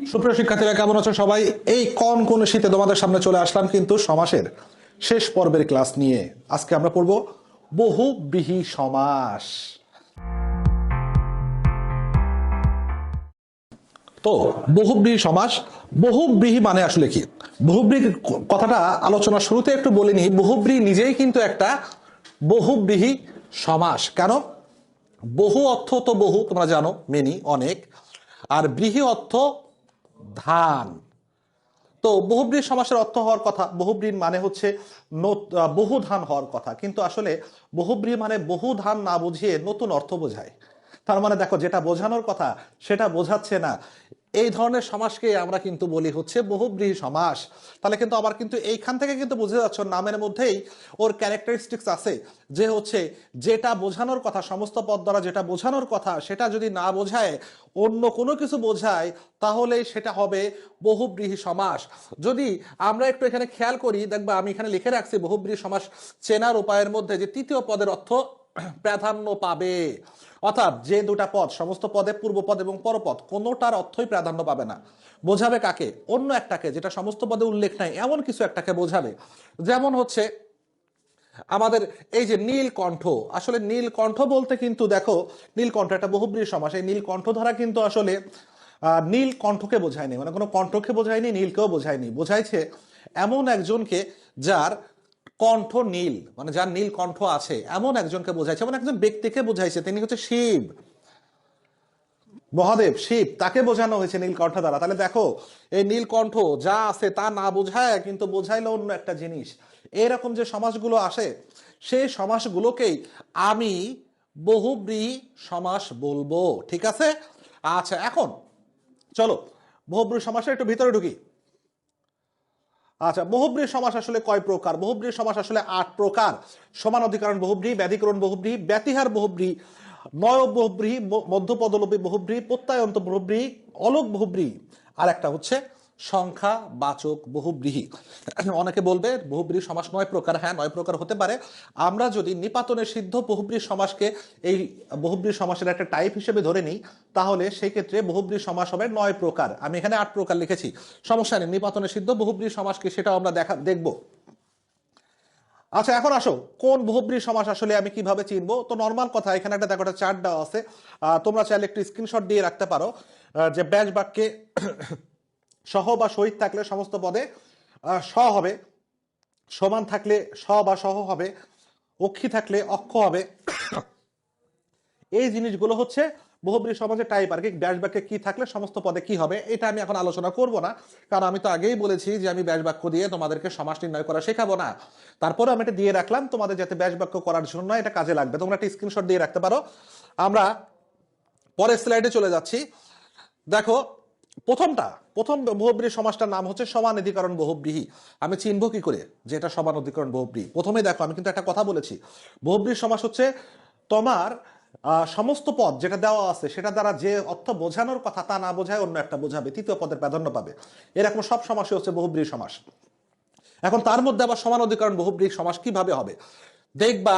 সুপ্রিয় শিক্ষার্থীরা, কেমন আছো সবাই? এই কোন শীতে তোমাদের সামনে চলে আসলাম কিন্তু সমাসের শেষ পর্বের ক্লাস নিয়ে। আজকে আমরা পড়ব বহুব্রীহি সমাস। তো বহুব্রীহি সমাস, বহুব্রীহি মানে আসলে কি? বহুব্রীহি কথাটা আলোচনার শুরুতে একটু বলে নি। বহুব্রীহি নিজেই কিন্তু একটা বহুব্রীহি সমাস। কেন? বহু অর্থ তো বহু, তোমরা জানো, মেনি, অনেক, আর ব্রীহি অর্থ ধান। তো বহুব্রীহি সমাসের অর্থ হওয়ার কথা, বহুব্রীহি মানে হচ্ছে বহু ধান হওয়ার কথা, কিন্তু আসলে বহুব্রীহি মানে বহু ধান না বুঝিয়ে নতুন অর্থ বোঝায়। তার মানে দেখো, যেটা বোঝানোর কথা সেটা বোঝাচ্ছে না। এই ধরনের সমাসকে আমরা কিন্তু বলি হচ্ছে বহুব্রীহি সমাস। তাহলে কিন্তু আবার কিন্তু এইখান থেকে কিন্তু বুঝে যাচ্ছ, নামের মধ্যেই ওর ক্যারেক্টারিস্টিক্স আছে, যে হচ্ছে যেটা বোঝানোর কথা, সমস্ত পদ দ্বারা যেটা বোঝানোর কথা সেটা যদি না বোঝায়, অন্য কোনো কিছু বোঝায়, তাহলে সেটা হবে বহুব্রীহি সমাস। যদি আমরা একটু এখানে খেয়াল করি, দেখবা আমি এখানে লিখে রাখছি বহুব্রীহি সমাস চেনার উপায়ের মধ্যে যে তৃতীয় পদের অর্থ প্রাধান্য পাবে। অর্থাৎ যে দুটা পদ, সমস্ত পদে পূর্বপদ এবং পরপদ কোনোটার অর্থই প্রাধান্য পাবে না। বোঝাবে কাকে? অন্য একটাকে, যেটা সমস্ত পদে উল্লেখ নাই এমন কিছু একটাকে বোঝাবে। যেমন হচ্ছে আমাদের এই যে নীলকণ্ঠ, আসলে নীলকণ্ঠ বলতে কিন্তু দেখো, নীলকণ্ঠ একটা বহুব্রীহি সমাস। এই নীলকণ্ঠ ধারা কিন্তু আসলে নীলকণ্ঠকে বোঝায়নি, মানে কোনো কণ্ঠকে বোঝায়নি, নীলকেও বোঝায়নি, বোঝাইছে এমন একজনকে যার কণ্ঠ নীল, মানে যার নীল কণ্ঠ আছে এমন একজনকে বোঝাইছে, এমন একজন ব্যক্তিকে বোঝাইছে, তিনি হচ্ছে শিব, মহাদেব শিব, তাকে বোঝানো হয়েছে নীলকণ্ঠ দ্বারা। তাহলে দেখো, এই নীলকণ্ঠ যা আছে তা না বোঝায় কিন্তু বোঝাইলো অন্য একটা জিনিস। এরকম যে সমাসগুলো আসে, সেই সমাসগুলোকেই আমি বহুব্রীহি সমাস বলবো। ঠিক আছে? আচ্ছা, এখন চলো বহুব্রীহি সমাসের একটু ভিতরে ঢুকি। আচ্ছা, বহুব্রীহি সমাস আসলে কয় প্রকার? বহুব্রীহি সমাস আসলে 8 প্রকার। সমান অধিকরণ বহুব্রীহি, ব্যাধিকরণ বহুব্রীহি, ব্যতিহার বহুব্রীহি, নয় বহুব্রীহি, মধ্যপদলোপী বহুব্রীহি, প্রত্যয়ন্ত বহুব্রীহি, অলোক বহুব্রীহি, আর একটা হচ্ছে সংখ্যা বাচক বহুব্রীহি। অনেকে বলবে বহুব্রীহি সমাস 9 প্রকার। হ্যাঁ, 9 প্রকার হতে পারে। আমরা যদি নিপাতনের সিদ্ধ বহুব্রীহি সমাসকে এই বহুব্রীহি সমাসের একটা টাইপ হিসেবে ধরে নিই, তাহলে সেই ক্ষেত্রে বহুব্রীহি সমাস হবে 9 প্রকার। আমি এখানে 8 প্রকার লিখেছি, সমস্যা নেই। নিপাতনের সিদ্ধ বহুব্রীহি সমাসকে সেটাও আমরা দেখবো। আচ্ছা, এখন আসো, কোন বহুব্রীহি সমাস আসলে আমি কিভাবে চিনবো? তো নর্মাল কথা, এখানে একটা দেখো, একটা চার্ট দেওয়া আছে, তোমরা চাইলে একটু স্ক্রিনশট দিয়ে রাখতে পারো। যে ব্যাস বাক্যে সহ বা সহিত থাকলে সমস্ত পদে স হবে, সমান থাকলে স বা সহ হবে, অক্ষী থাকলে অক্ষ হবে। এই জিনিসগুলো হচ্ছে বহুব্রীহি সমাজের টাইপ আর কি। ব্যাস বাক্যে কি থাকলে সমস্ত পদে কি হবে, এটা আমি এখন আলোচনা করব না, কারণ আমি তো আগেই বলেছি যে আমি ব্যাস বাক্য দিয়ে তোমাদেরকে সমাস নির্ণয় করা শেখাবো না। তারপরে আমি এটা দিয়ে রাখলাম তোমাদের, যাতে ব্যাস বাক্য করার জন্য এটা কাজে লাগবে। তোমরা একটা স্ক্রিনশট দিয়ে রাখতে পারো। আমরা পরের স্লাইডে চলে যাচ্ছি। দেখো, প্রথম বহুব্রীহি সমাসটার নাম হচ্ছে সমানাধিকরণ বহুব্রীহি। আমি চিনব কি করে যে এটা সমানাধিকরণ বহুব্রীহি? প্রথমে দেখো, আমি কিন্তু একটা কথা বলেছি, বহুব্রীহি সমাস হচ্ছে তোমার সমস্ত পদ যেটা দেওয়া আছে সেটা দ্বারা যে অর্থ বোঝানোর কথা তা না বোঝায় অন্য একটা বোঝাবে, তৃতীয় পদের প্রাধান্য পাবে। এরকম সব সমাসই হচ্ছে বহুব্রীহি সমাস। এখন তার মধ্যে আবার সমান অধিকরণ বহুব্রীহি সমাস কিভাবে হবে দেখবা।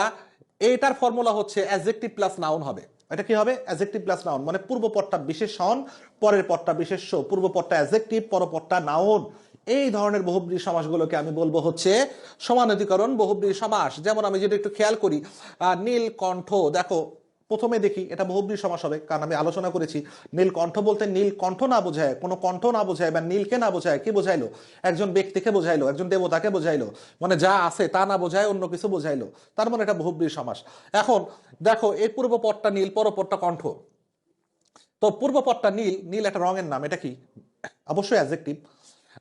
এটার ফর্মুলা হচ্ছে অ্যাডজেক্টিভ প্লাস নাউন হবে। এটা কি হবে? অ্যাডজেক্টিভ প্লাস নাউন, মানে পূর্ব পদটা বিশেষণ, পরের পদটা বিশেষ্য, পূর্ব পদটা অ্যাডজেক্টিভ, পর পদটা নাউন। এই ধরনের বহুব্রীহি সমাসগুলোকে আমি বলবো হচ্ছে সমানাধিকরণ বহুব্রীহি সমাস। যেমন আমি যদি একটু খেয়াল করি, নীলকণ্ঠ, দেখো প্রথমে দেখি এটা বহুব্রীহি সমাস হবে, কারণ আমি আলোচনা করেছি নীলকণ্ঠ বলতে নীলকণ্ঠ না বোঝায়, কোনো কণ্ঠ না বোঝায়, বা নীলকে না বোঝায়, কি বোঝাইলো? একজন ব্যক্তিকে বোঝাইলো, একজন দেবতাকে বোঝাইলো, মানে যা আছে তা না বোঝায় অন্য কিছু বোঝাইলো। তার মানে এটা বহুব্রীহি সমাস। এখন দেখো, এই পূর্ব পদটা নীল, পরপদটা কণ্ঠ। তো পূর্ব পদটা নীল, নীল একটা রঙের নাম, এটা কি? অবশ্যই অ্যাডজেক্টিভ।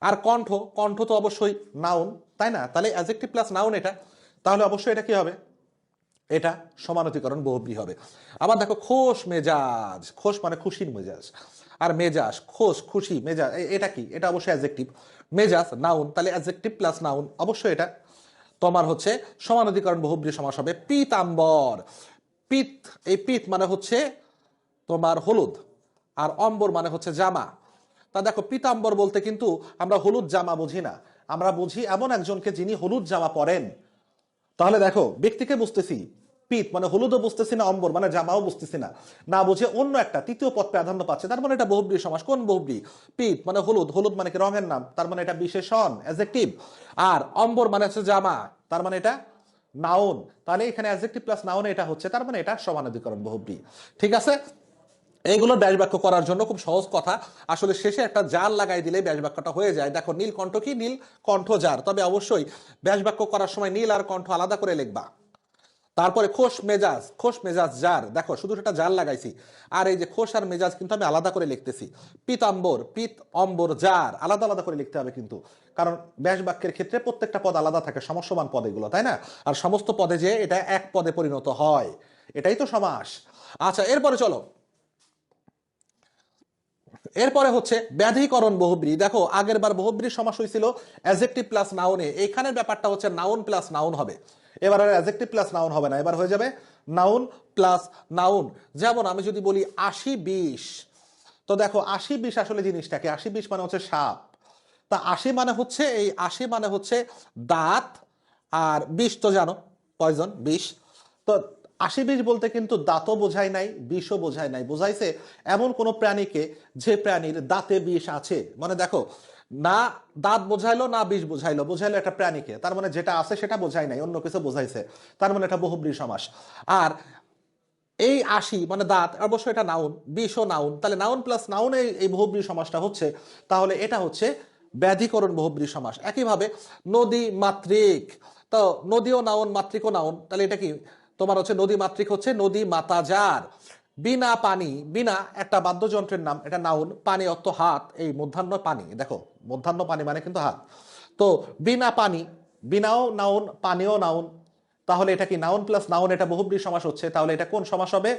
আর কণ্ঠ, কণ্ঠ তো অবশ্যই নাউন, তাই না? তাহলে অ্যাডজেক্টিভ প্লাস নাউন এটা, তাহলে অবশ্যই এটা কি হবে? এটা সমানাধিকরণ বহুব্রীহি হবে। আবার দেখো, খোশ মেজাজ, খোশ মানে খুশির মেজাজ, আর মেজাজ, খোশ খুশি, মেজাজ এটা কি? এটা অবশ্যই অ্যাডজেক্টিভ। মেজাজ নাউন, তাহলে অ্যাডজেক্টিভ প্লাস নাউন, অবশ্যই এটা তোমার হচ্ছে সমানাধিকরণ বহুব্রীহি সমাস হবে। পীতাম্বর, পিত, এই পিত মানে হচ্ছে তোমার হলুদ, আর অম্বর মানে হচ্ছে জামা। তা দেখো, পীতাম্বর বলতে কিন্তু আমরা হলুদ জামা বুঝি না, আমরা বুঝি এমন একজনকে যিনি হলুদ জামা পরেন। তাহলে দেখো, ব্যক্তিকে বুঝতেছি, পিত মানে হলুদও বুঝতেছি না, অম্বর মানে জামাও বুঝতেছি না, না বুঝে অন্য একটা তৃতীয় পদ প্রাধান্য পাচ্ছে, তার মানে এটা বহুব্রী সমাস। কোন বহুব্রী? পিত মানে হলুদ, হলুদ মানে কি রঙের নাম, তার মানে এটা বিশেষণ অ্যাডজেক্টিভ। আর অম্বর মানে হচ্ছে জামা, তার মানে এটা নাউন। তাহলে এখানে অ্যাডজেক্টিভ প্লাস নাউন এটা হচ্ছে, তার মানে এটা সমানাধিকরণ বহুব্রী। ঠিক আছে, এইগুলো ব্যাস বাক্য করার জন্য খুব সহজ কথা, আসলে শেষে একটা জাল লাগাই দিলে ব্যাস বাক্যটা হয়ে যায়। দেখো নীল কণ্ঠ কি? নীল কণ্ঠ জার, তবে অবশ্যই ব্যাস বাক্য করার সময় নীল আর কণ্ঠ আলাদা করে লিখবা। তারপরে খোশ মেজাজ, খোশ মেজাজ জার, দেখো শুধু সেটা জাল লাগাইছি, আর এই যে খোশ আর মেজাজ কিন্তু আমি আলাদা করে লিখতেছি। পিতাম্বর, পিত অম্বর জার আলাদা আলাদা করে লিখতে হবে কিন্তু, কারণ ব্যাস বাক্যের ক্ষেত্রে প্রত্যেকটা পদ আলাদা থাকে, সমস্যমান পদ এগুলো, তাই না? আর সমস্ত পদে যে এটা এক পদে পরিণত হয়, এটাই তো সমাস। আচ্ছা, এরপরে চলো, এরপরে হচ্ছে ব্যাধিকরণ বহুব্রী। দেখো আগের বার বহুব্রী সমাস হয়েছিল অ্যাডজেক্টিভ প্লাস নাউনে, এইখানের ব্যাপারটা হচ্ছে নাউন প্লাস নাউন হবে। এবার আর অ্যাডজেক্টিভ প্লাস নাউন হবে না, এবার হয়ে যাবে নাউন প্লাস নাউন। যেমন আমি যদি বলি 80-20, তো দেখো 80-20 আসলে জিনিসটাকে, 80-20 মানে হচ্ছে সাপ। তা 80 মানে হচ্ছে, এই 80 মানে হচ্ছে দাঁত, আর 20 তো জানো পয়জন, বিষ। তো 80-20 বলতে কিন্তু দাঁতও বোঝায় নাই, বিষও বোঝায় নাই, বোঝাইছে এমন কোন প্রাণীকে যে প্রাণীর দাঁতে বিষ আছে। মানে দেখো, না দাঁত বোঝাইলো না বিষ বোঝাইলো, বোঝাইলো একটা প্রাণীকে, তার মানে যেটা আছে সেটা বোঝায় নাই, অন্য কিছু বোঝাইছে, তার মানে এটা বহুব্রী সমাস। আর এই 80 মানে দাঁত, অবশ্যই এটা নাউন, 20ও নাউন, তাহলে নাউন প্লাস নাউন এই বহুব্রী সমাসটা হচ্ছে, তাহলে এটা হচ্ছে ব্যাধিকরণ বহুব্রী সমাস। একইভাবে নদী মাতৃক, তো নদীও নাউন মাতৃকও নাউন, তাহলে এটা কি তোমার হচ্ছে নদী মাতৃক হচ্ছে নদী মাতা যার। বিনা পানি, বিনা একটা বাদ্যযন্ত্রের নাম, এটা নাউন, পানি অর্থ হাত, এই মধ্যাহ্ন পানি, দেখো মধ্যাহ্ন পানি মানে কিন্তু হাত। তো বিনা পানি, বিনাও নাউন পানিও নাউন, তাহলে এটা কি নাউন প্লাস নাউন, এটা বহুব্রী সমাস হচ্ছে। তাহলে এটা কোন সমাস হবে?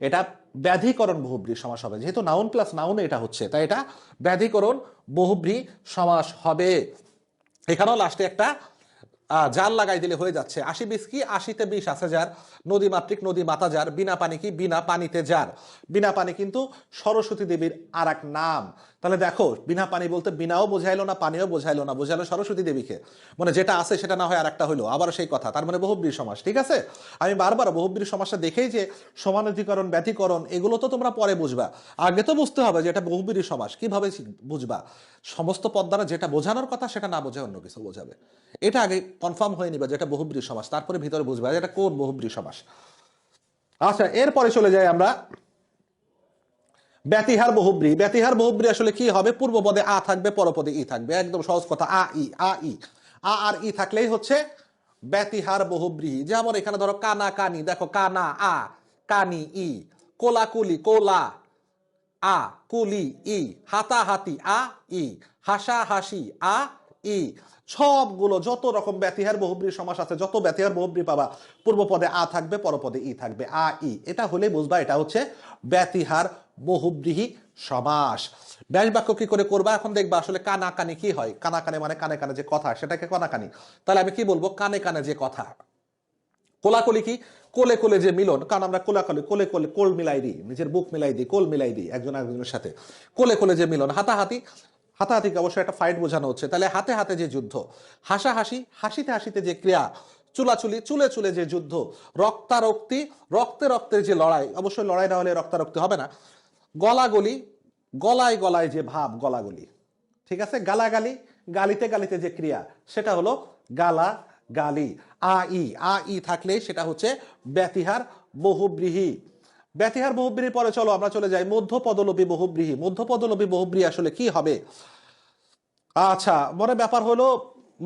এটা ব্যাধিকরণ বহুব্রী সমাস হবে, যেহেতু নাউন প্লাস নাউন এটা হচ্ছে, তাই এটা ব্যাধিকরণ বহুব্রী সমাস হবে। এখানেও লাস্টে একটা জাল লাগাই দিলে হয়ে যাচ্ছে। 80-20 কি? 80-তে 20 আছে যার, নদী মাতৃক নদী মাতা যার, বিনা পানি কি? বিনা পানিতে যার। বিনা পানি কিন্তু সরস্বতী দেবীর আর এক নাম। তাহলে দেখো বিনা পানি বলতে বিনাও বোঝাইলো না পানিও বোঝাইলো না, বোঝাইলো সরস্বতী দেবীকে, মানে যেটা আছে সেটা না হয় আর একটা হইলো, আবার সেই কথা, তার মানে বহুব্রী সমাস। ঠিক আছে, আমি বারবার বহুব্রী সমাসটা দেখেই যে সমানাধিকরণ ব্যতিকরণ এগুলো তো তোমরা পরে বুঝবা, আগে তো বুঝতে হবে যে এটা বহুব্রী সমাস। কিভাবে বুঝবা? সমস্ত পদ দ্বারা যেটা বোঝানোর কথা সেটা না বোঝায় অন্য কিছু বোঝাবে, এটা আগে কনফার্ম হয়ে নিবা যেটা বহুব্রী সমাস, তারপরে ভিতরে বুঝবা এটা কোন বহুব্রী সমাস। আচ্ছা, এরপরে চলে যাই আমরা ব্যতিহার বহুব্রী। ব্যতিহার বহুব্রী আসলে কি হবে? পূর্ব পদে আ থাকবে, পরপদে ই থাকবে, একদম সহজ কথা, আ ই, আ ই, আ আর ই থাকলেই হচ্ছে ব্যতিহার বহুব্রী। যেমন এখানে ধরো কানা কানি, দেখো কানা আ, কানি ই, কোলা কুলি কোলা আ, কুলি ই, হাতা হাতি আ ই, হাসা হাসি আ ই। সবগুলো যত রকম ব্যতিহার বহুব্রী সমাস আছে, যত ব্যতিহার বহুব্রী পাবা, পূর্ব পদে আ থাকবে, পরপদে ই থাকবে, আ ই, এটা হলে বুঝবা এটা হচ্ছে ব্যতিহার বহুব্রীহি সমাস। ব্যাস বাক্য কি করে করবা? এখন দেখবা আসলে কানাকানি কি হয়। কানাকানি মানে কানে কানে যে কথা, সেটাকে কানাকানি। তাহলে আমি কি বলবো? কানে কানে যে কথা। কোলাকুলি কি? কোলে কোলে যে মিলন, কারণ আমরা কোলাকুলি কোলে কোলে কোল মিলাই দিই, নিজের বুক মিলাই দিই, কোল মিলাই দিই একজন একজনের সাথে, কোলে কোলে যে মিলন। হাতাহাতি, হাতাহাতিকে অবশ্যই একটা ফাইট বোঝানো হচ্ছে, তাহলে হাতে হাতে যে যুদ্ধ। হাসাহাসি, হাসিতে হাসিতে যে ক্রিয়া। চুলাচুলি, চুলে চুলে যে যুদ্ধ। রক্তারক্তি, রক্তে রক্তের যে লড়াই, অবশ্যই লড়াই না হলে রক্তারক্তি হবে না। গলাগলি, গলায় গলায় যে ভাব, গলাগলি। ঠিক আছে, গালাগালি, গালিতে গালিতে যে ক্রিয়া, সেটা হলো গালা গালি। আ ই, আ ই থাকলে সেটা হচ্ছে ব্যতিহার বহুব্রীহি। ব্যতিহার বহুব্রীর পরে চলো আমরা চলে যাই মধ্যপদলোপী বহুব্রীহি। মধ্যপদলোপী বহুব্রী আসলে কি হবে? আচ্ছা, মনে ব্যাপার হলো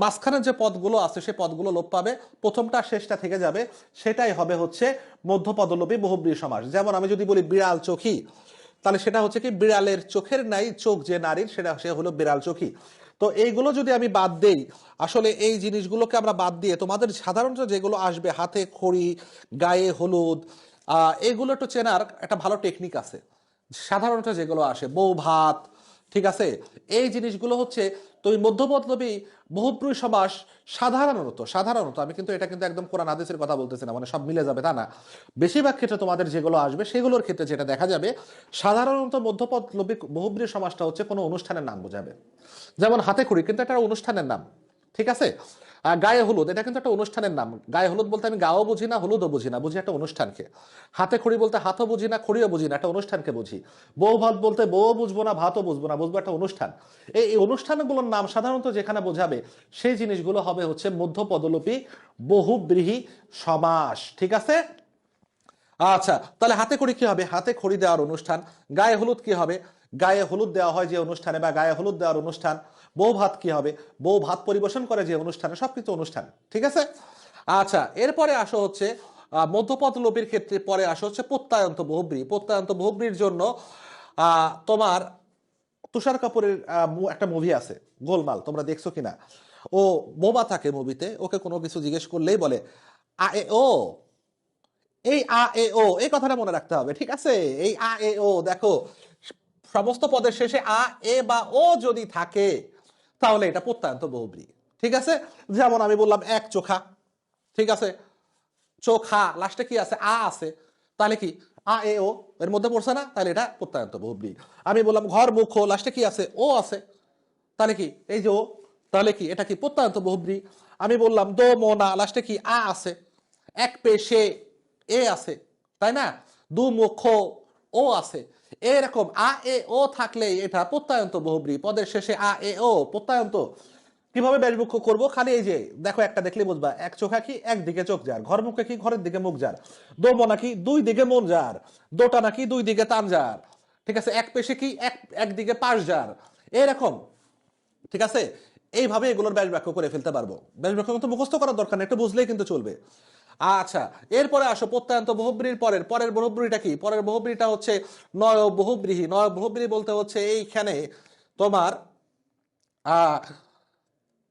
মাঝখানের যে পদগুলো আছে সে পদগুলো লোপ পাবে, প্রথমটা শেষটা থেকে যাবে, সেটাই হবে হচ্ছে মধ্যপদলোপী বহুব্রী সমাস। যেমন আমি যদি বলি বিড়াল চোখী, তাহলে সেটা হচ্ছে কি বিড়ালের চোখের নাই চোখ যে নারীর, সেটা সে হলো বিড়াল চোখী। তো এইগুলো যদি আমি বাদ দেই, আসলে এই জিনিসগুলোকে আমরা বাদ দিয়ে তোমাদের সাধারণত যেগুলো আসবে, হাতে খড়ি, গায়ে হলুদ, এগুলো একটু চেনার একটা ভালো টেকনিক আছে। সাধারণত যেগুলো আসে, বউ ভাত, ঠিক আছে, এই জিনিসগুলো হচ্ছে তুমি মধ্যপদলোপী বহুব্রী সমাস। সাধারণত সাধারণত আমি কিন্তু এটা কিন্তু একদম কোরআন হাদিসের কথা বলতেছি না, মানে সব মিলে যাবে তা না, বেশিরভাগ ক্ষেত্রে তোমাদের যেগুলো আসবে সেগুলোর ক্ষেত্রে যেটা দেখা যাবে, সাধারণত মধ্যপদলোপী বহুব্রী সমাসটা হচ্ছে কোনো অনুষ্ঠানের নাম বোঝাবে। যেমন হাতে খড়ি কিন্তু একটা অনুষ্ঠানের নাম, ঠিক আছে। গায়ে হলুদ, এটা কিন্তু একটা অনুষ্ঠানের নাম। গায়ে হলুদ বলতে আমি গাও বুঝি না, হলুদও বুঝি না, বুঝি একটা অনুষ্ঠানকে। হাতে খড়ি বলতে হাতও বুঝি না, খড়িও বুঝি না, একটা অনুষ্ঠানকে বুঝি। বউ ভাত বলতে বউ বুঝবো না, ভাতও বুঝবো না, বুঝবো একটা অনুষ্ঠান। এই অনুষ্ঠানগুলোর নাম সাধারণত যেখানে বোঝাবে সেই জিনিসগুলো হবে হচ্ছে মধ্যপদলোপী বহুব্রীহি সমাস। ঠিক আছে? আচ্ছা, তাহলে হাতে খড়ি কি হবে? হাতে খড়ি দেওয়ার অনুষ্ঠান। গায়ে হলুদ কি হবে? গায়ে হলুদ দেওয়া হয় যে অনুষ্ঠানে, বা গায়ে হলুদ দেওয়ার অনুষ্ঠান। বউ ভাত কি হবে? বউ ভাত পরিবেশন করে যে অনুষ্ঠানে, সবকিছু অনুষ্ঠান। ঠিক আছে? আচ্ছা, এরপরে আসো হচ্ছে মধ্যপদ লোপের ক্ষেত্রে পরে আসো হচ্ছে প্রত্যয়ন্ত বহুব্রী। প্রত্যয়ন্ত বহুব্রীর জন্য তোমার তুষার কাপুরের একটা মুভি আছে গোলমাল, তোমরা দেখছো কিনা? ও বোবা থাকে মুভিতে, ওকে কোনো কিছু জিজ্ঞেস করলেই বলে আ এ ও। এই আ এ ও এই কথাটা মনে রাখতে হবে। ঠিক আছে? এই আ এ ও দেখো, সমস্ত পদের শেষে আ এ বা ও যদি থাকে তাহলে এটা প্রত্যয়ন্ত বহুব্রী। ঠিক আছে? যেমন আমি বললাম এক চোখা। ঠিক আছে? চোখা, লাস্টে কি আছে? আ আছে। তাহলে কি আ এ ও এর মধ্যে পড়ছে না? তাহলে এটা প্রত্যয়ন্ত বহুব্রী। আমি বললাম ঘর মুখ, লাস্টে কি আছে? ও আছে। তাহলে কি এই যে ও, তাহলে কি এটা কি প্রত্যয়ন্ত বহুব্রী। আমি বললাম দো মোনা, লাস্টে কি আ আছে। এক পেশে এ আছে, তাই না? দু মুখ ও আছে। এরকম আ এ ও থাকলেই এটা প্রত্যয়ন্ত বহুব্রী। পদের শেষে আ এ ও প্রত্যয়ন্ত। কিভাবে ব্যাসবক্ষ করবো? খালি এই যে দেখো, একটা দেখলে বুঝবা। এক চোখা কি? একদিকে চোখ যার। ঘর মুখে কি? ঘরের দিকে মুখ যার। দো মনা কি? দুই দিকে মন যার। দোটা নাকি? দুই দিকে তান যার। ঠিক আছে? এক পেশে কি? একদিকে পাশ যার। এরকম। ঠিক আছে? এইভাবে এগুলোর ব্যাস বাক্য করে ফেলতে পারবো। ব্যাস বাক্য কিন্তু মুখস্থ করার দরকার নেই, একটু বুঝলেই কিন্তু চলবে। আচ্ছা, এরপরে আসো প্রত্যয়ন্ত বহুব্রীর পরের বহুব্রীটা কি? পরের বহুব্রীটা হচ্ছে নয় বহুব্রীহি। নয় বহুব্রী বলতে হচ্ছে এইখানে তোমার আহ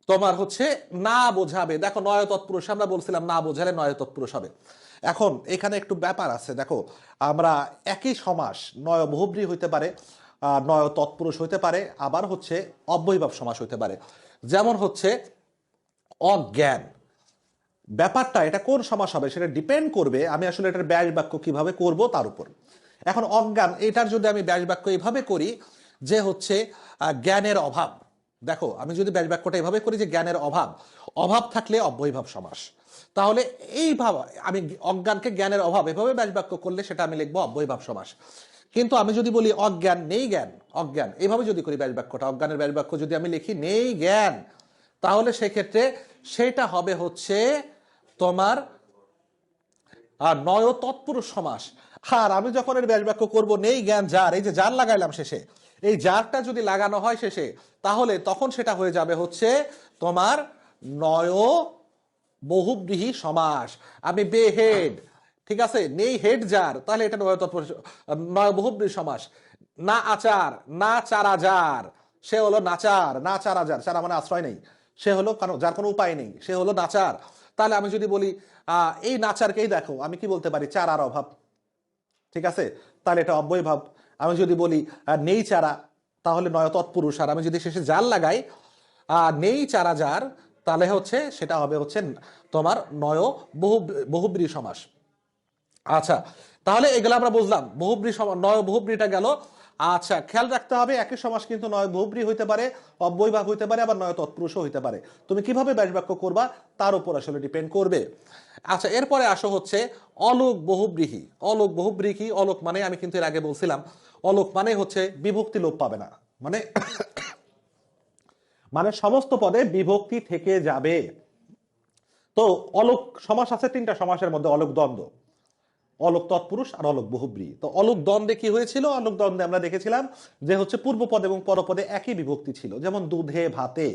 তোমার হচ্ছে না বোঝাবে। দেখো, নয় তৎপুরুষ আমরা বলছিলাম না বোঝালে নয় তৎপুরুষ হবে। এখন এখানে একটু ব্যাপার আছে। দেখো, আমরা একই সমাস নয় বহুব্রী হইতে পারে, নয় তৎপুরুষ হইতে পারে, আবার হচ্ছে অব্যয়ীভাব সমাস হইতে পারে। যেমন হচ্ছে অজ্ঞান, ব্যাপারটা এটা কোন সমাস হবে সেটা ডিপেন্ড করবে আমি আসলে এটার ব্যাস বাক্য কিভাবে করব তার উপর। এখন অজ্ঞান, এটার যদি আমি ব্যাস বাক্য এইভাবে করি যে হচ্ছে জ্ঞানের অভাব। দেখো, আমি যদি ব্যাস বাক্যটা এইভাবে করি যে জ্ঞানের অভাব, অভাব থাকলে অব্যয়ীভাব সমাস। তাহলে এইভাবে আমি অজ্ঞানকে জ্ঞানের অভাব এভাবে ব্যাস বাক্য করলে সেটা আমি লিখবো অব্যয়ীভাব সমাস। কিন্তু আমি যদি বলি অজ্ঞান নেই জ্ঞান, অজ্ঞান এইভাবে যদি করি ব্যাস বাক্যটা, অজ্ঞানের ব্যাস বাক্য যদি আমি লিখি নেই জ্ঞান, তাহলে সেক্ষেত্রে সেটা হবে হচ্ছে তোমার নয় তৎপুরুষ সমাস। আর আমি যখন এর ব্যাস বাক্য করবো নেই জ্ঞান যার, এই যে যার লাগাইলাম শেষে, এই যারটা যদি লাগানো হয় শেষে, তাহলে তখন সেটা হয়ে যাবে হচ্ছে তোমার নয় বহুব্রীহি সমাস। আমি বে হেড, ঠিক আছে, নেই হেড যার, তাহলে এটা নয় তৎপুরুষ, নয় বহুব্রীহি সমাস। না আচার, না চারা যার, সে হলো নাচার। না চারা যার, চারা মানে আশ্রয় নেই, সে হলো যার কোনো উপায় নেই, সে হলো নাচার। তাহলে আমি যদি বলি এই নাচারকেই দেখো, আমি কি বলতে পারি? চারার অভাব। ঠিক আছে? তাহলে এটা অব্যয়ভাব। আমি যদি বলি নেই চারা, তাহলে নয় তৎপুরুষ। আর আমি যদি শেষে জাল লাগাই নেই চারা যার, তাহলে হচ্ছে সেটা হবে হচ্ছে তোমার নয় বহুব্রী সমাস। আচ্ছা, তাহলে এগুলো আমরা বুঝলাম। বহুব্রী সমাস, নয় বহুব্রীটা গেল। আচ্ছা, খেয়াল রাখতে হবে একই সমাস কিন্তু নয় বহুব্রী হইতে পারে, অব্যয়ভাব হইতে পারে, আবার নয় তৎপুরুষও হইতে পারে। তুমি কিভাবে ব্যাস বাক্য করবা তার উপর আসলে ডিপেন্ড করবে। আচ্ছা, এরপরে আসো হচ্ছে অলোক বহুব্রীহি। অলোক বহুব্রী কি? অলোক মানে আমি কিন্তু এর আগে বলছিলাম, অলোক মানে হচ্ছে বিভক্তি লোপ পাবে না, মানে মানে সমস্ত পদে বিভক্তি থেকে যাবে। তো অলোক সমাস আছে তিনটা সমাসের মধ্যে, অলোক দ্বন্দ্ব, অলোক তৎপুরুষ আর অলোক বহুব্রী। তো অলোক দ্বন্দ্বে কি হয়েছিল? অলোক দ্বন্দ্বে আমরা দেখেছিলাম যে হচ্ছে পূর্বপদ এবং পরপদে একই বিভক্তি ছিল। যেমন দুধে ভাতে,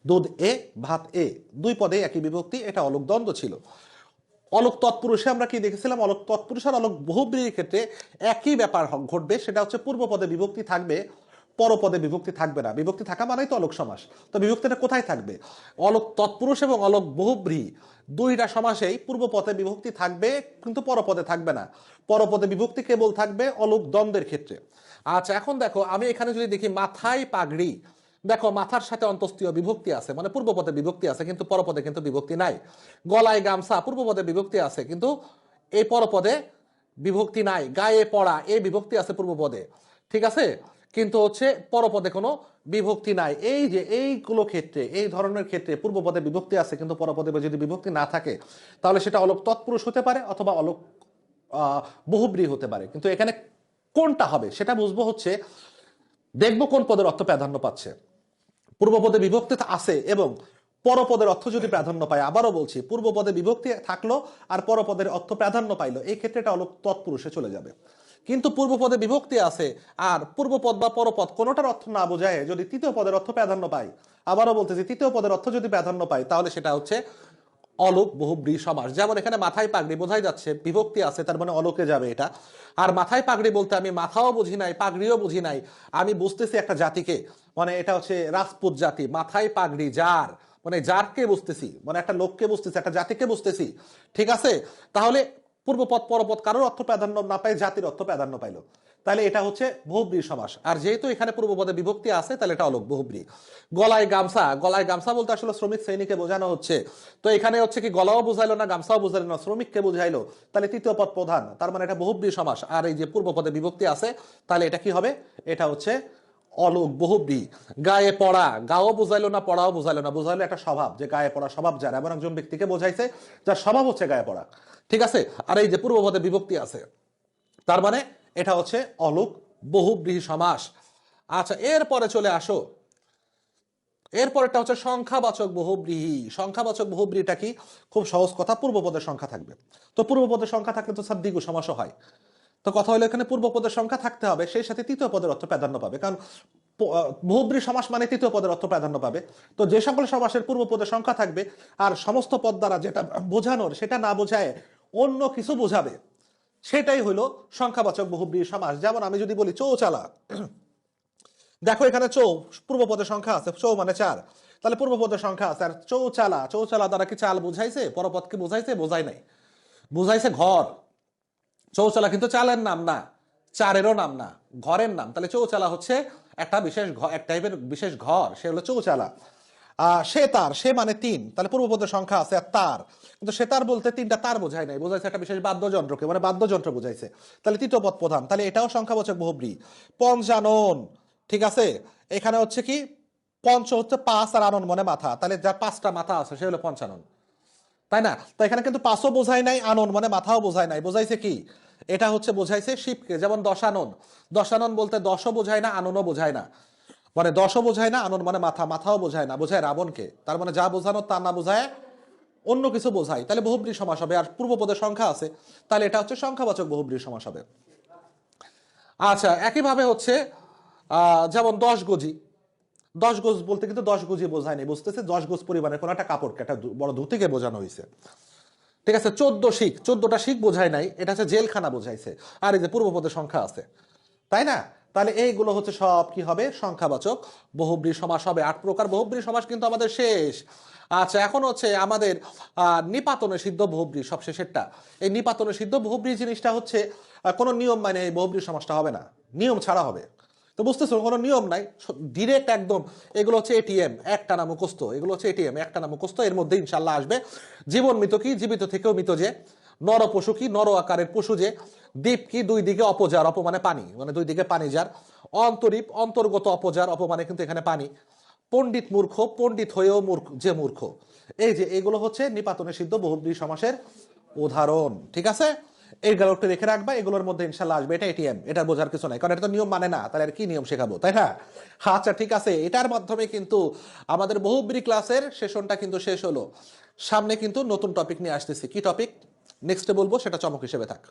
দুধ এ ভাত এ, দুই পদে একই বিভক্তি, এটা অলোক দ্বন্দ্ব ছিল। অলোক তৎপুরুষে আমরা কি দেখেছিলাম? অলোক তৎপুরুষ আর অলোক বহুব্রীর ক্ষেত্রে একই ব্যাপার ঘটবে, সেটা হচ্ছে পূর্বপদে বিভক্তি থাকবে, পরপদে বিভক্তি থাকবে না। বিভক্তি থাকা মানেই তো অলোক সমাস। তো বিভক্তিটা কোথায় থাকবে? অলোক তৎপুরুষ এবং অলোক বহুব্রী দুইটা সমাসেই পূর্বপদে বিভক্তি থাকবে, কিন্তু পরপদে থাকবে না। পরপদে বিভক্তি কেবল থাকবে অলোক দ্বন্দ্বের ক্ষেত্রে। আচ্ছা, এখন দেখো, আমি এখানে যদি দেখি মাথায় পাগড়ি, দেখো মাথার সাথে অন্তস্থীয় বিভক্তি আছে, মানে পূর্বপদে বিভক্তি আছে কিন্তু পরপদে কিন্তু বিভক্তি নাই। গলায় গামছা, পূর্বপদে বিভক্তি আছে কিন্তু এই পরপদে বিভক্তি নাই। গায়ে পড়া, এই বিভক্তি আছে পূর্বপদে। ঠিক আছে? কিন্তু হচ্ছে পরপদে কোনো বিভক্তি নাই। এই যে এইগুলো ক্ষেত্রে, এই ধরনের ক্ষেত্রে পূর্বপদে বিভক্তি আছে কিন্তু পরপদে যদি বিভক্তি না থাকে তাহলে সেটা অলোক তৎপুরুষ হতে পারে অথবা অলোক বহুব্রী হতে পারে। কিন্তু এখানে কোনটা হবে সেটা বুঝবো হচ্ছে দেখবো কোন পদের অর্থ প্রাধান্য পাচ্ছে। পূর্বপদে বিভক্তি আছে এবং পরপদের অর্থ যদি প্রাধান্য পায়, আবারও বলছি পূর্বপদে বিভক্তি থাকলো আর পরপদের অর্থ প্রাধান্য পাইলো, এই ক্ষেত্রে এটা অলোক তৎপুরুষে চলে যাবে। কিন্তু পূর্বপদে বিভক্তি আছে আর পূর্বপদ বা পরপদ কোনোটার অর্থ না বোঝায় যদি তৃতীয় পদের অর্থ প্রাধান্য পায়, আবারও বলতেছি তৃতীয় পদের অর্থ যদি প্রাধান্য পায় তাহলে সেটা হচ্ছে অলোক বহুব্রী সমাস। যেমন এখানে মাথায় পাগড়ি বোঝাই যাচ্ছে বিভক্তি আছে তার মানে অলোকে যাবে এটা। আর মাথায় পাগড়ি বলতে আমি মাথাও বুঝি নাই পাগড়িও বুঝি নাই, আমি বুঝতেছি একটা জাতিকে, মানে এটা হচ্ছে রাজপুত জাতি। মাথায় পাগড়ি যার মানে যারকে বুঝতেছি, মানে একটা লোককে বুঝতেছি, একটা জাতিকে বুঝতেছি, ঠিক আছে। তাহলে পূর্বপদ পরপদ কারোর অর্থ প্রাধান্য না পায় জাতির অর্থ প্রাধান্য পাইলো, তাহলে এটা হচ্ছে বহুব্রী সমাস। আর যেহেতু এখানে পূর্বপদে বিভক্তি আছে তাহলে এটা অলোক বহুব্রী। গলায় গামছা, গলায় গামছা বলতে আসলে শ্রমিক শ্রেণীকে বোঝানো হচ্ছে, তো এখানে হচ্ছে কি গলাও বুঝাইলো না গামছাও বুঝাইলো না, শ্রমিককে বুঝাইলো, তাহলে তৃতীয় পদ প্রধান, তার মানে এটা বহুব্রী সমাস। আর এই যে পূর্বপদে বিভক্তি আছে তাহলে এটা কি হবে, এটা হচ্ছে অলোক বহুব্রী। গায়ে পড়া, গাও বুঝাইলো না পড়াও বুঝাইলো না, বুঝাইলো একটা স্বভাব, যে গায়ে পড়া স্বভাব যার, এমন একজন ব্যক্তিকে বোঝাইছে যার স্বভাব হচ্ছে গায়ে পড়া, ঠিক আছে। আর এই যে পূর্বপদে বিভক্তি আছে তার মানে এটা হচ্ছে অলোক বহুব্রীহি সমাস। আচ্ছা এরপরে চলে আসো, এরপরটা হচ্ছে সংখ্যাবাচক বহুব্রীহি। সংখ্যাবাচক বহুব্রীটা কি, খুব সহজ কথা, পূর্বপদের সংখ্যা থাকবে। তো পূর্বপদের সংখ্যা থাকলে তো স্যার দ্বিগু সমাসও হয়। তো কথা হলো এখানে পূর্বপদের সংখ্যা থাকতে হবে, সেই সাথে তৃতীয় পদের অর্থ প্রাধান্য পাবে, কারণ বহুব্রী সমাস মানে তৃতীয় পদের অর্থ প্রাধান্য পাবে। তো যে সকল সমাসের পূর্বপদের সংখ্যা থাকবে আর সমস্ত পদ দ্বারা যেটা বোঝানোর সেটা না বোঝায় অন্য কিছু বোঝাবে, সেটাই হলো সংখ্যাবাচক বহুব্রী সমাস। যেমন আমি যদি বলি চৌচালা, দেখো এখানে চৌ পূর্বপদের সংখ্যা আছে, চৌ মানে 4, তাহলে পূর্বপদের সংখ্যা আছে। আর চৌচালা, চৌচালা দ্বারা কি চাল বুঝাইছে, পরপদকে বুঝাইছে, বোঝাই নাই, বুঝাইছে ঘর। চৌচালা কিন্তু চালের নাম না, চারেরও নাম না, ঘরের নাম। তাহলে চৌচালা হচ্ছে একটা বিশেষ এক টাইপের বিশেষ ঘর, সে হলো চৌচালা। সে তার, সে মানে 3, তাহলে পূর্বপদের সংখ্যা আছে আর তার, কিন্তু সে তার বলতে 3টা তার বোঝায় নাই, বোঝাইছে একটা বিশেষ বাদ্যযন্ত্রকে, মানে বাদ্যযন্ত্র বুঝাইছে, তাহলে তৃতীয় পদ প্রধান, তাহলে এটাও সংখ্যাবাচক বহুব্রী। পঞ্চানন, ঠিক আছে, এখানে হচ্ছে কি পঞ্চ হচ্ছে 5 আর আনন মানে মাথা, তাহলে যার 5টা মাথা আছে সে হলো পঞ্চানন, তাই না। তো এখানে কিন্তু 5ও বোঝায় নাই, আনন মানে মাথাও বোঝায় নাই, বোঝাইছে কি, এটা হচ্ছে বোঝাইছে শিবকে। যেমন দশানন, দশানন বলতে 10ও বোঝায় না আননও বোঝায় না, মানে 10ও বোঝায় না আনন মানে মাথা, মাথাও বোঝায় না, বোঝায় রাবণকে, তার মানে যা বোঝানো তা না বোঝায় অন্য কিছু বোঝায়, তাহলে বহুব্রী সমাস হবে। আর পূর্বপদের সংখ্যা আছে তাহলে এটা হচ্ছে সংখ্যাবাচক বহুব্রী সমাস হবে। আচ্ছা একইভাবে হচ্ছে যেমন 10 গজি, 10 গজ বলতে কিন্তু 10 গজি বোঝায়নি, বুঝতেছে 10 গজ পরিমাণের কোনো একটা কাপড়কে, একটা বড় ধুতিকে বোঝানো হয়েছে, ঠিক আছে। 14 শিখ, 14টা শিখ বোঝায় নাই, এটা হচ্ছে জেলখানা বোঝাইছে। আর এই যে পূর্বপদের সংখ্যা আছে, তাই না, তাহলে এইগুলো হচ্ছে সব কি হবে, সংখ্যাবাচক বহুব্রী সমাস হবে। 8 প্রকার বহুব্রী সমাস কিন্তু আমাদের শেষ। আচ্ছা এখন হচ্ছে আমাদের নিপাতনে সিদ্ধ বহুব্রী, সব শেষেরটা। এই নিপাতনে সিদ্ধ বহুব্রী জিনিসটা হচ্ছে কোনো নিয়ম মানে এই বহুব্রী সমাসটা হবে না, নিয়ম ছাড়া হবে। তো বুঝতেছো কোনো নিয়ম নাই, ডিরেক্ট একদম। এগুলো হচ্ছে এটিএম, একটা না মুখস্থ, এগুলো হচ্ছে এটিএম, একটা না মুখস্থ, এর মধ্যে ইনশাল্লাহ আসবে জীবন মৃত কি, জীবিত থেকেও মৃত যে, নর পশু কি, নর আকারের পশু যে, দ্বীপ কি, দুই দিকে অপজার, অপমানে পানি, মানে দুই দিকে পানি যার, অন্তরীপ অন্তর্গত অপজার, অপমানে কিন্তু এখানে পানি, পণ্ডিত মূর্খ, পণ্ডিত হয়েও মূর্খ যে মূর্খ। এই যে এগুলো হচ্ছে নিপাতনে সিদ্ধ বহুব্রী সমাসের উদাহরণ, ঠিক আছে। এই গেলকটা রেখে রাখবা, এগুলোর মধ্যে ইনশাল্লাহ আসবে, এটা এটিএম, এটা বোঝার কিছু নাই, কারণ এটা তো নিয়ম মানে না, তাহলে আর কি নিয়ম শেখাবো, তাই না। আচ্ছা ঠিক আছে, এটার মাধ্যমে কিন্তু আমাদের বহুব্রী ক্লাসের সেশনটা কিন্তু শেষ হলো। সামনে কিন্তু নতুন টপিক নিয়ে আসতেছি, কি টপিক নেক্সটে বলবো, সেটা চমক হিসেবে থাক।